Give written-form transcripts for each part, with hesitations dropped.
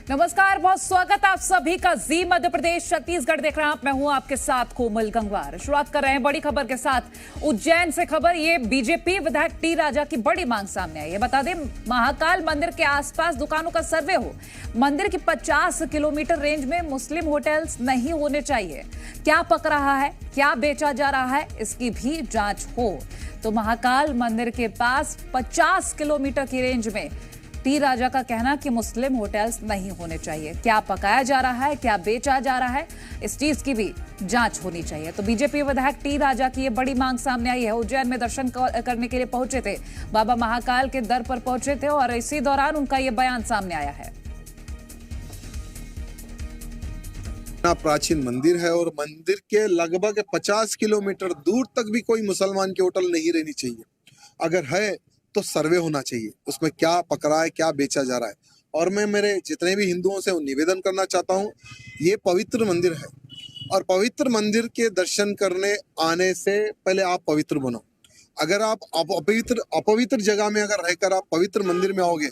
नमस्कार, बहुत स्वागत आप सभी का जी मध्य प्रदेश छत्तीसगढ़ देख रहे हैं आप। मैं हूं आपके साथ कोमल गंगवार। शुरुआत कर रहे हैं बड़ी खबर के साथ। उज्जैन से खबर, ये बीजेपी विधायक टी राजा की बड़ी मांग सामने आई है। बता दें, महाकाल मंदिर के आसपास दुकानों का सर्वे हो। मंदिर की 50 किलोमीटर रेंज में मुस्लिम होटल्स नहीं होने चाहिए। क्या पक रहा है, क्या बेचा जा रहा है, इसकी भी जांच हो। तो महाकाल मंदिर के पास 50 किलोमीटर की रेंज में टी राजा का कहना कि मुस्लिम होटल्स नहीं होने चाहिए। क्या पकाया जा रहा है, क्या बेचा जा रहा है, इस चीज की भी जांच होनी चाहिए। तो बीजेपी विधायक टी राजा की ये बड़ी मांग सामने आई है। उज्जैन में दर्शन करने के लिए पहुंचे थे, बाबा महाकाल के दर पर पहुंचे थे और इसी दौरान उनका ये बयान सामने आया है। प्राचीन मंदिर है और मंदिर के लगभग 50 किलोमीटर दूर तक भी कोई मुसलमान की होटल नहीं रहनी चाहिए। अगर है तो सर्वे होना चाहिए, उसमें क्या पक रहा है, क्या बेचा जा रहा है। और मैं मेरे जितने भी हिंदुओं से निवेदन करना चाहता हूँ, ये पवित्र मंदिर है और पवित्र मंदिर के दर्शन करने आने से पहले आप पवित्र बनो। अगर आप अपवित्र जगह में अगर रहकर आप पवित्र मंदिर में आओगे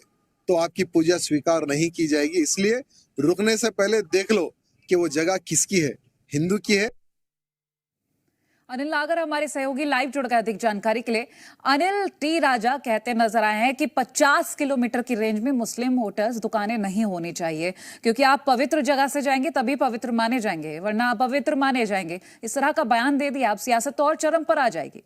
तो आपकी पूजा स्वीकार नहीं की जाएगी। इसलिए रुकने से पहले देख लो कि वो जगह किसकी है, हिंदू की है। अनिल नागर हमारे सहयोगी लाइव जुड़ गए अधिक जानकारी के लिए। अनिल, टी राजा कहते नजर आए हैं कि 50 किलोमीटर की रेंज में मुस्लिम होटल्स, दुकानें नहीं होनी चाहिए, क्योंकि आप पवित्र जगह से जाएंगे तभी पवित्र माने जाएंगे, वरना अपवित्र माने जाएंगे। इस तरह का बयान दे दिया, आप सियासत और चरम पर आ जाएगी।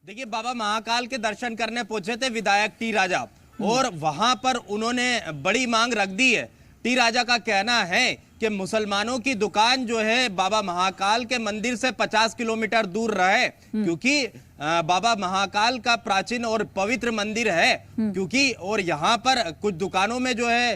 देखिए, बाबा महाकाल के दर्शन करने पहुंचे थे विधायक टी राजा और वहां पर उन्होंने बड़ी मांग रख दी है। टी राजा का कहना है कि मुसलमानों की दुकान जो है बाबा महाकाल के मंदिर से 50 किलोमीटर दूर रहे, क्योंकि बाबा महाकाल का प्राचीन और पवित्र मंदिर है। क्योंकि और यहाँ पर कुछ दुकानों में जो है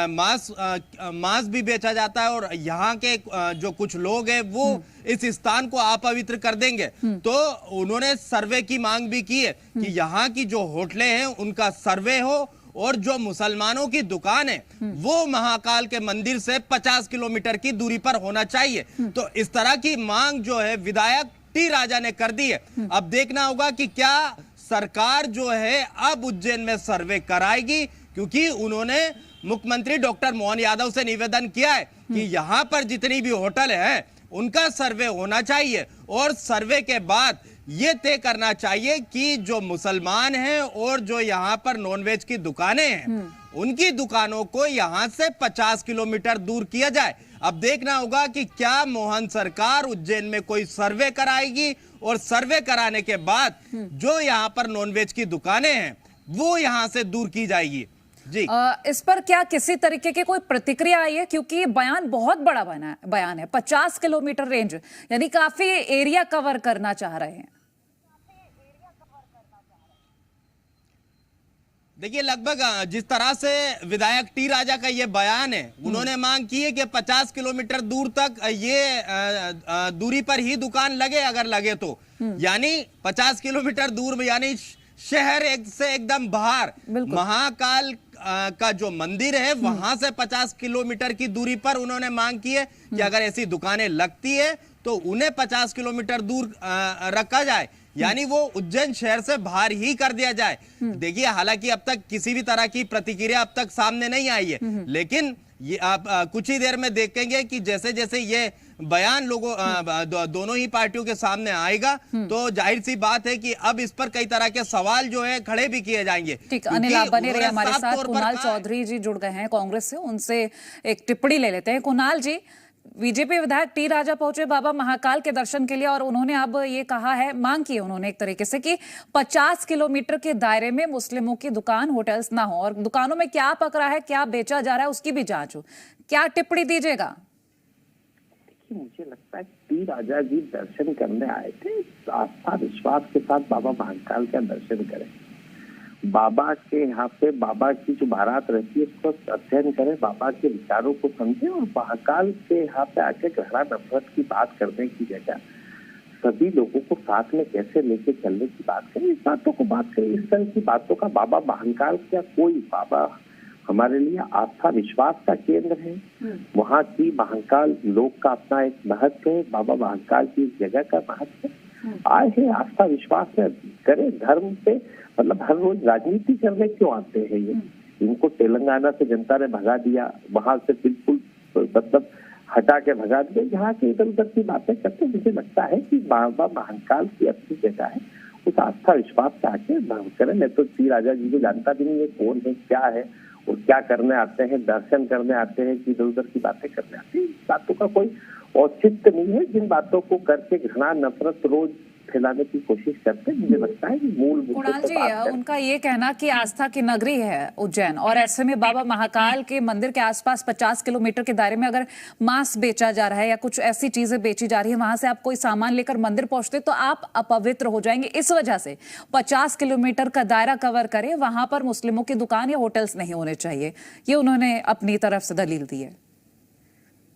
मांस भी बेचा जाता है और यहाँ के जो कुछ लोग हैं वो इस स्थान को अपवित्र कर देंगे। तो उन्होंने सर्वे की मांग भी की है कि यहाँ की जो होटलें हैं उनका सर्वे हो और जो मुसलमानों की दुकान है वो महाकाल के मंदिर से 50 किलोमीटर की दूरी पर होना चाहिए। तो इस तरह की मांग जो है विधायक टी राजा ने कर दी है। अब देखना होगा कि क्या सरकार जो है अब उज्जैन में सर्वे कराएगी, क्योंकि उन्होंने मुख्यमंत्री डॉक्टर मोहन यादव से निवेदन किया है कि यहां पर जितनी भी होटल है उनका सर्वे होना चाहिए और सर्वे के बाद ये तय करना चाहिए कि जो मुसलमान हैं और जो यहाँ पर नॉनवेज की दुकानें हैं उनकी दुकानों को यहाँ से 50 किलोमीटर दूर किया जाए। अब देखना होगा कि क्या मोहन सरकार उज्जैन में कोई सर्वे कराएगी और सर्वे कराने के बाद जो यहाँ पर नॉनवेज की दुकानें हैं वो यहाँ से दूर की जाएगी। जी, इस पर क्या किसी तरीके की कोई प्रतिक्रिया आई है? क्योंकि बयान बहुत बड़ा बयान है, 50 किलोमीटर रेंज, यानी काफी एरिया कवर करना चाह रहे हैं। देखिए, लगभग जिस तरह से विधायक टी राजा का ये बयान है, उन्होंने मांग की है कि 50 किलोमीटर दूर तक ये दूरी पर ही दुकान लगे, अगर लगे तो, यानी 50 किलोमीटर दूर में, यानी शहर से एकदम बाहर महाकाल का जो मंदिर है वहां से 50 किलोमीटर की दूरी पर उन्होंने मांग की है कि अगर ऐसी दुकानें लगती है तो उन्हें 50 किलोमीटर दूर रखा जाए, यानी वो उज्जैन शहर से बाहर ही कर दिया जाए। देखिए, हालांकि अब तक किसी भी तरह की प्रतिक्रिया अब तक सामने नहीं आई है, लेकिन ये आप कुछ ही देर में देखेंगे कि जैसे जैसे ये बयान लोगों दोनों ही पार्टियों के सामने आएगा तो जाहिर सी बात है कि अब इस पर कई तरह के सवाल जो है खड़े भी किए जाएंगे। ठीक, अनिल आप बने रहे हमारे साथ। कुणाल चौधरी जी जुड़ गए हैं कांग्रेस से, उनसे एक टिप्पणी ले लेते हैं। कुणाल जी, बीजेपी विधायक टी राजा पहुंचे बाबा महाकाल के दर्शन के लिए और उन्होंने अब ये कहा है, मांग की उन्होंने एक तरीके से कि 50 किलोमीटर के दायरे में मुस्लिमों की दुकान, होटल्स ना हो और दुकानों में क्या पक रहा है, क्या बेचा जा रहा है, उसकी भी जांच हो। क्या टिप्पणी दीजिएगा? मुझे लगता है टी राजा जी दर्शन करने आए थे, आस्था विश्वास के साथ बाबा महाकाल का दर्शन करें, बाबा के यहाँ पे बाबा की जो बारात रहती है उसको अध्ययन करें, बाबा के विचारों को समझें और महाकाल के यहाँ पे आके गहरा नफरत की बात करने की जगह सभी लोगों को साथ में कैसे लेके चलने की बात करें, इस बातों को बात करें। इस तरह की बातों का बाबा महाकाल क्या कोई, बाबा हमारे लिए आस्था विश्वास का केंद्र है। वहाँ की महाकाल लोक का अपना एक महत्व है, बाबा महाकाल की इस जगह का महत्व है। आए हैं आस्था विश्वास में करें, धर्म पे मतलब हर रोज राजनीति करने क्यों आते हैं ये? इनको तेलंगाना से जनता ने भगा दिया, वहां से बिल्कुल मतलब हटा के भगा दिया, यहाँ के इधर उधर की बातें करते। मुझे लगता है कि बाबा महाकाल की अपनी जगह है, उस आस्था विश्वास से आके भंग करें। मैं तो टी राजा जी को जानता भी नहीं है कौन है, क्या है और क्या करने आते हैं, दर्शन करने आते हैं कि इधर उधर की बातें करने आते हैं। इस बातों का कोई औचित्य नहीं है, जिन बातों को करके घृणा नफरत रोज फैलाने की कोशिश करते हैं। मुझे लगता है कि मूल कुणाल जी, उनका ये कहना कि आस्था की नगरी है उज्जैन, और ऐसे में बाबा महाकाल के मंदिर के आसपास 50 किलोमीटर के दायरे में अगर मांस बेचा जा रहा है या कुछ ऐसी चीजें बेची जा रही है, वहां से आप कोई सामान लेकर मंदिर पहुंचते तो आप अपवित्र हो जाएंगे। इस वजह से 50 किलोमीटर का दायरा कवर करें, वहां पर मुस्लिमों की दुकान या होटल्स नहीं होने चाहिए। ये उन्होंने अपनी तरफ से दलील दी है।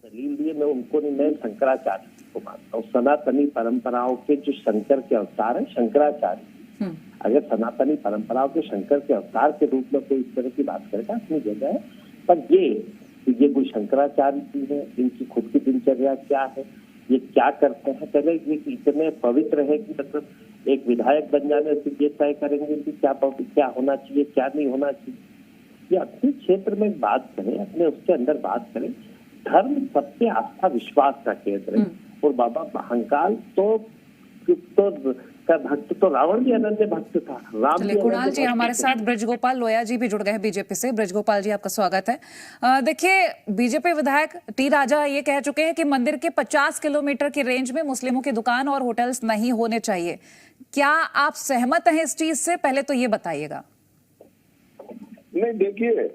दलील दिए मैं उनको नहीं, मैं शंकराचार्य को मानता हूँ। सनातनी परंपराओं के जो शंकर के अवतार है शंकराचार्य, अगर सनातनी परंपराओं के शंकर के अवतार के रूप में कोई इस तरह की बात करेगा अपनी जगह है, पर ये कोई शंकराचार्य जी है, इनकी खुद की दिनचर्या क्या है, ये क्या करते हैं, पहले ये इतने पवित्र है कि मतलब एक विधायक बन जाने से ये तय करेंगे कि क्या होना चाहिए क्या नहीं होना चाहिए। ये अपने क्षेत्र में बात करें, अपने उसके अंदर बात करें। धर्म सत्य आस्था विश्वास का केंद्र है, और बाबा महाकाल तो भक्त तो रावण भी अनन्य भक्त था, राम भी। कुणाल जी, हमारे साथ ब्रजगोपाल लोया जी भी जुड़ गए हैं बीजेपी से। ब्रजगोपाल जी, आपका स्वागत है। देखिए, बीजेपी विधायक टी राजा ये कह चुके हैं कि मंदिर के 50 किलोमीटर की रेंज में मुस्लिमों की दुकान और होटल्स नहीं होने चाहिए। क्या आप सहमत हैं इस चीज से? पहले तो ये बताइएगा। नहीं, देखिए,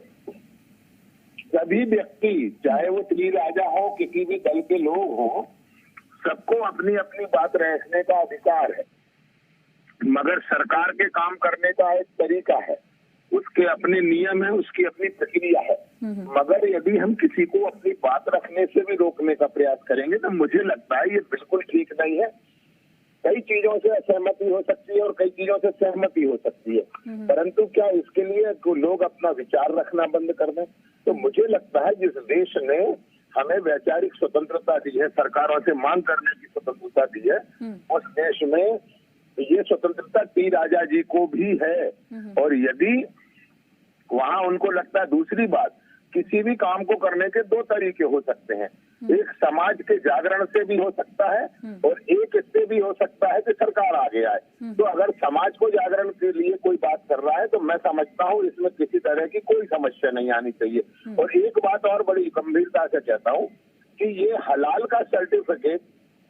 सभी व्यक्ति, चाहे वो टी राजा हो, किसी भी दल के लोग हो, सबको अपनी अपनी बात रखने का अधिकार है, मगर सरकार के काम करने का एक तरीका है, उसके अपने नियम है, उसकी अपनी प्रक्रिया है। मगर यदि हम किसी को अपनी बात रखने से भी रोकने का प्रयास करेंगे तो मुझे लगता है ये बिल्कुल ठीक नहीं है। कई चीजों से असहमति हो सकती है और कई चीजों से सहमति हो सकती है, परंतु क्या इसके लिए लोग अपना विचार रखना बंद कर दें? तो मुझे लगता है जिस देश ने हमें वैचारिक स्वतंत्रता दी है, सरकारों से मांग करने की स्वतंत्रता दी है, उस देश में ये स्वतंत्रता टी राजा जी को भी है। और यदि वहां उनको लगता है, दूसरी बात, किसी भी काम को करने के दो तरीके हो सकते हैं, एक समाज के जागरण से भी हो सकता है और एक इससे भी हो सकता है कि सरकार आगे आए। तो अगर समाज को जागरण के लिए कोई बात कर रहा है तो मैं समझता हूँ इसमें किसी तरह की कोई समस्या नहीं आनी चाहिए। और एक बात और बड़ी गंभीरता से कहता हूँ कि ये हलाल का सर्टिफिकेट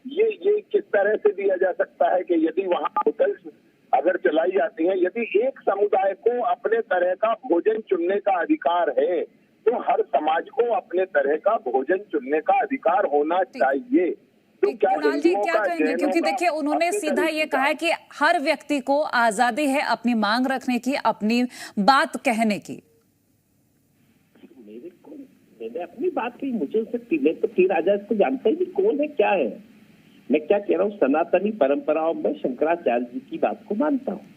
ये किस तरह से दिया जा सकता है कि यदि वहाँ होटल्स अगर चलाई जाती हैं, यदि एक समुदाय को अपने तरह का भोजन चुनने का अधिकार है तो हर समाज को अपने तरह का भोजन चुनने का अधिकार होना चाहिए। तो क्या कुणाल जी क्या कहेंगे? क्योंकि देखिए, उन्होंने सीधा ये कहा है कि हर व्यक्ति को आजादी है अपनी मांग रखने की, अपनी बात कहने की। मैंने अपनी बात कही, मुझे उससे मैं तो टी राजा को जानता ही नहीं कौन है क्या है। मैं क्या कह रहा हूँ, सनातनी परंपराओं में शंकराचार्य जी की बात को मानता हूँ।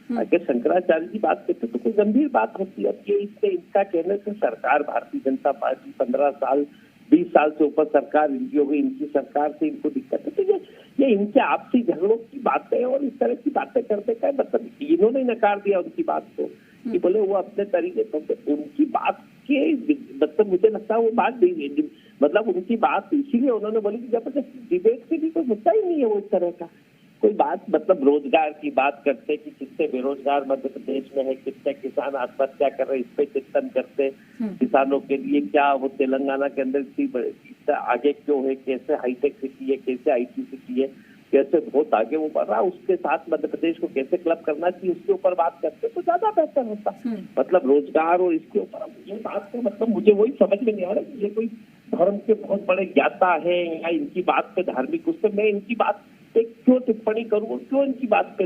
अगर शंकराचार्य जी बात करते तो कोई गंभीर बात होती है। ये इससे इनका कहने से सरकार, भारतीय जनता पार्टी 15 साल 20 साल से ऊपर सरकार इनकी हो गई, इनकी सरकार से इनको दिक्कत है। तो ये इनके आपसी झगड़ों की बातें और इस तरह की बातें करते का मतलब इन्होंने नकार दिया उनकी बात को कि बोले वो अपने तरीके से उनकी बात के मतलब मुझे लगता है वो बात नहीं, मतलब उनकी बात इसीलिए उन्होंने बोली कि जबरदस्ती डिबेट से भी कोई मुद्दा ही नहीं है वो इस तरह का कोई बात। मतलब रोजगार की बात करते कि कितने बेरोजगार मध्य प्रदेश में है, कितने किसान आत्महत्या कर रहे, इस पे चिंतन करते, किसानों के लिए क्या वो तेलंगाना के अंदर इतना आगे क्यों है, कैसे हाईटेक सिटी है, कैसे IT सिटी है, कैसे बहुत आगे वो बढ़ रहा है, उसके साथ मध्य प्रदेश को कैसे क्लब करना चाहिए उसके ऊपर बात करते तो ज्यादा बेहतर होता। मतलब रोजगार और इसके ऊपर ये बात का मतलब मुझे वही समझ में नहीं आ रहा कि ये कोई धर्म के बहुत बड़े ज्ञाता है या इनकी बात पे धार्मिक उससे मैं इनकी बात पे क्यों टिप्पणी करूं और क्यों इनकी बात पे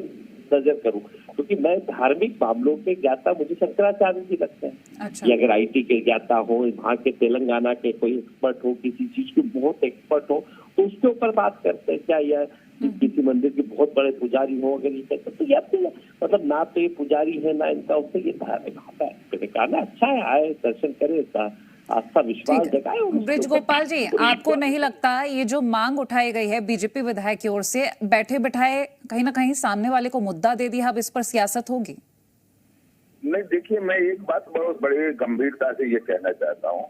नजर करूं, क्योंकि मैं धार्मिक मामलों के ज्ञाता मुझे शंकराचार्य जी लगते हैं। अच्छा। ये अगर IT के ज्ञाता हो, वहाँ के तेलंगाना के कोई एक्सपर्ट हो, किसी चीज के बहुत एक्सपर्ट हो तो उसके ऊपर बात करते हैं। क्या यह किसी मंदिर के बहुत बड़े पुजारी हो अगर ये कहते तो ये मतलब ना तो ये पुजारी है ना इनका उससे ये धार्मिक मैंने कहा ना अच्छा है आए दर्शन करे, आस्था विश्वास जगाए। और उसके ब्रिज ऊपर गोपाल जी, आपको नहीं लगता ये जो मांग उठाई गई है बीजेपी विधायक की ओर से, बैठे बिठाए कहीं ना कहीं सामने वाले को मुद्दा दे दिया, अब इस पर सियासत होगी? नहीं, देखिए, मैं एक बात बहुत बड़े गंभीरता से ये कहना चाहता हूँ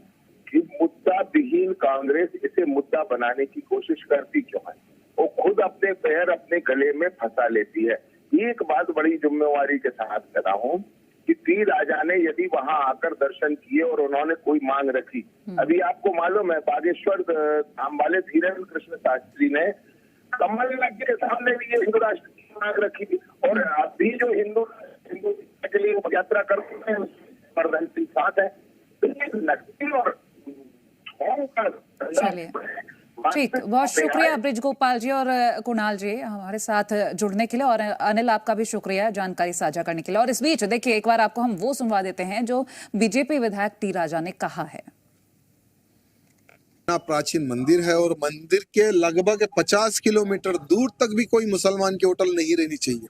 कि मुद्दा विहीन कांग्रेस इसे मुद्दा बनाने की कोशिश करती क्यों है? वो खुद अपने पैर अपने गले में फंसा लेती है। एक बात बड़ी जिम्मेवारी के साथ कर रहा हूँ कि टी राजा ने यदि वहां आकर दर्शन किए और उन्होंने कोई मांग रखी, अभी आपको मालूम है बागेश्वर धाम वाले धीरेन्द्र कृष्ण शास्त्री ने कमलनाथ के सामने भी ये हिंदू राष्ट्र की मांग रखी थी। और अभी जो हिंदू के लिए यात्रा करते हैं प्रधान सिंह साथ है, तो ये नकली और चलिए, ठीक, बहुत शुक्रिया ब्रिज गोपाल जी और कुणाल जी हमारे साथ जुड़ने के लिए, और अनिल आपका भी शुक्रिया जानकारी साझा करने के लिए। और इस बीच देखिए, एक बार आपको हम वो सुनवा देते हैं जो बीजेपी विधायक टी राजा ने कहा है। प्राचीन मंदिर है और मंदिर के लगभग 50 किलोमीटर दूर तक भी कोई मुसलमान की होटल नहीं रहनी चाहिए।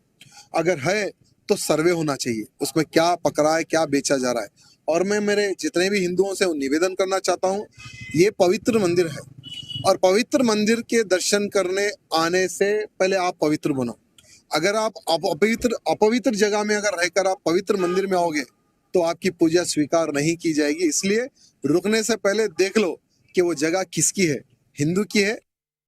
अगर है तो सर्वे होना चाहिए, उसमें क्या पकड़ा है, क्या बेचा जा रहा है। और मैं मेरे जितने भी हिंदुओं से निवेदन करना चाहता हूँ, ये पवित्र मंदिर है और पवित्र मंदिर के दर्शन करने आने से पहले आप पवित्र बनो। अगर आप अपवित्र जगह में अगर रहकर आप पवित्र मंदिर में आओगे तो आपकी पूजा स्वीकार नहीं की जाएगी। इसलिए रुकने से पहले देख लो कि वो जगह किसकी है, हिंदू की है